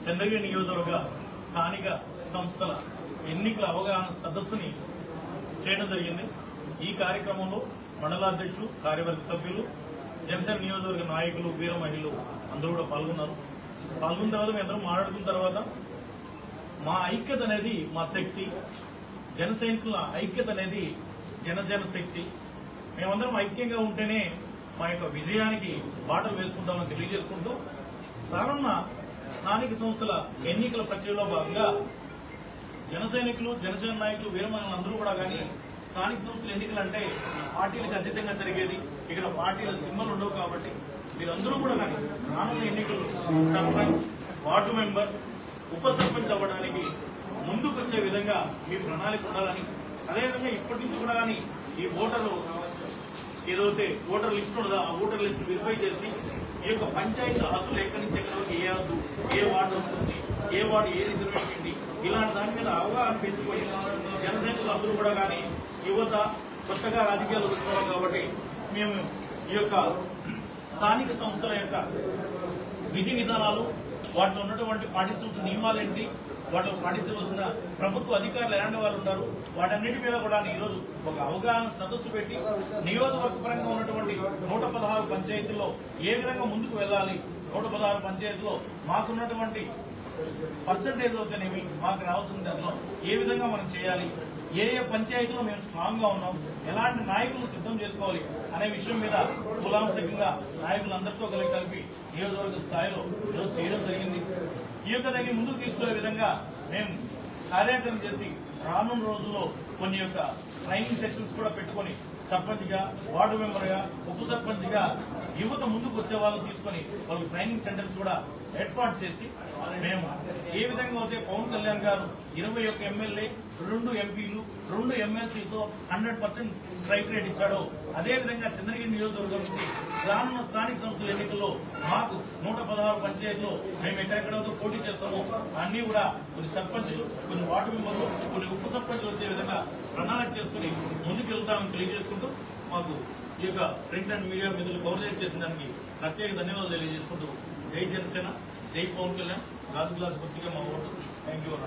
చంద్రగిరి నియోజకవర్గ స్థానిక సంస్థల ఎన్నికల అవగాహన సదస్సుని చేయడం జరిగింది. ఈ కార్యక్రమంలో మండలాధ్యక్షులు, కార్యవర్గ సభ్యులు, జనసేన నియోజకవర్గ నాయకులు, వీర మహిళలు అందరూ కూడా పాల్గొన్నారు. పాల్గొన్న తర్వాత మేము అందరం మాట్లాడుకున్న తర్వాత మా ఐక్యత అనేది మా శక్తి, జన సైనికుల ఐక్యత అనేది జనసేన శక్తి. మేమందరం ఐక్యంగా ఉంటేనే మా యొక్క విజయానికి బాటలు వేసుకుంటామని తెలియజేసుకుంటూ రానున్న స్థానిక సంస్థల ఎన్నికల ప్రక్రియలో భాగంగా జన సైనికులు, జనసేన నాయకులు, వీరమహిళలు అందరూ కూడా కానీ స్థానిక సంస్థల ఎన్నికలు అంటే పార్టీలకు అతీతంగా జరిగేది. ఇక్కడ పార్టీల సింబల్ ఉండవు కాబట్టి మీరందరూ కూడా కానీ రానున్న ఎన్నికలు సర్పంచ్, వార్డు మెంబర్, ఉప సర్పంచ్ అవ్వడానికి ముందుకు వచ్చే విధంగా మీ ప్రణాళిక ఉండాలని, అదేవిధంగా ఇప్పటి నుంచి కూడా కానీ ఈ ఓటర్లు ఏదైతే ఓటర్ లిస్ట్ ఉండదో ఆ ఓటర్ లిస్ట్ వెరిఫై చేసి ఈ యొక్క పంచాయతీల హద్దులు ఎక్కడి నుంచి ఎక్కడి వరకు ఏ హద్దు, ఏ వార్డు వస్తుంది, ఏ వార్డు ఏ రిజర్వేషన్ ఏంటి, ఇలాంటి దాని మీద అవగాహన పెంచుకొని జనసైనికులు అందరూ కూడా కానీ యువత కొత్తగా రాజకీయాలు వస్తున్నారు కాబట్టి మేము ఈ యొక్క స్థానిక సంస్థల యొక్క విధి విధానాలు, వాటిలో ఉన్నటువంటి పాటించవలసిన నియమాలు ఏంటి, వాటిలో పాటించవలసిన ప్రభుత్వ అధికారులు ఎలాంటి వారు ఉంటారు, వాటన్నిటి మీద కూడా ఈరోజు ఒక అవగాహన సదస్సు పెట్టి నియోజకవర్గ పరంగా ఉన్నటువంటి 116 పంచాయతీల్లో ఏ విధంగా ముందుకు వెళ్లాలి, 116 పంచాయతీల్లో మాకున్నటువంటి పర్సంటేజ్ అవుతానేమి, మాకు రావాల్సిన దానిలో ఏ విధంగా మనం చేయాలి, ఏ ఏ పంచాయతీలో మేము స్ట్రాంగ్ గా ఉన్నాం, ఎలాంటి నాయకులను సిద్ధం చేసుకోవాలి అనే విషయం మీద కులాంశకంగా నాయకులందరితో కలిపి నియోజకవర్గ స్థాయిలో ఈరోజు చేయడం జరిగింది. ఈ యొక్క దాన్ని ముందుకు తీసుకునే విధంగా మేము కార్యాచరణ చేసి రానున్న రోజుల్లో కొన్ని యొక్క ట్రైనింగ్ సెక్షన్స్ కూడా పెట్టుకుని సర్పంచ్ గా, వార్డు మెంబర్ గా, ఉప సర్పంచ్ గా యువత ముందుకు వచ్చే వాళ్ళని తీసుకుని వాళ్ళకి ట్రైనింగ్ సెంటర్స్ కూడా ఏర్పాటు చేసి మేము ఏ విధంగా అయితే పవన్ కళ్యాణ్ గారు 21 ఎమ్మెల్యే, 2 ఎంపీలు, 2 ఎమ్మెల్సీతో 100% స్ట్రైక్ రేట్ ఇచ్చాడో అదేవిధంగా చంద్రగిరి నియోజకవర్గం నుంచి రానున్న స్థానిక సంస్థల ఎన్నికల్లో మాకు 116 పంచాయతీలో మేము ఎక్కడెక్కడో పోటీ చేస్తామో అన్ని కూడా కొన్ని సర్పంచులు, కొన్ని వార్డు మెంబర్లు, కొన్ని ఉప సర్పంచులు వచ్చే విధంగా ప్రణాళిక చేసుకుని ముందుకు వెళ్తామని తెలియజేసుకుంటూ మాకు ఈ యొక్క ప్రింట్ అండ్ మీడియా మిత్రులు కవరేజ్ చేసిన దానికి ప్రత్యేక ధన్యవాదాలు తెలియజేసుకుంటూ జై జనసేన, జై పవన్ కళ్యాణ్, గాజు గ్లాస్ పూర్తిగా మా ఓటు. Thank you.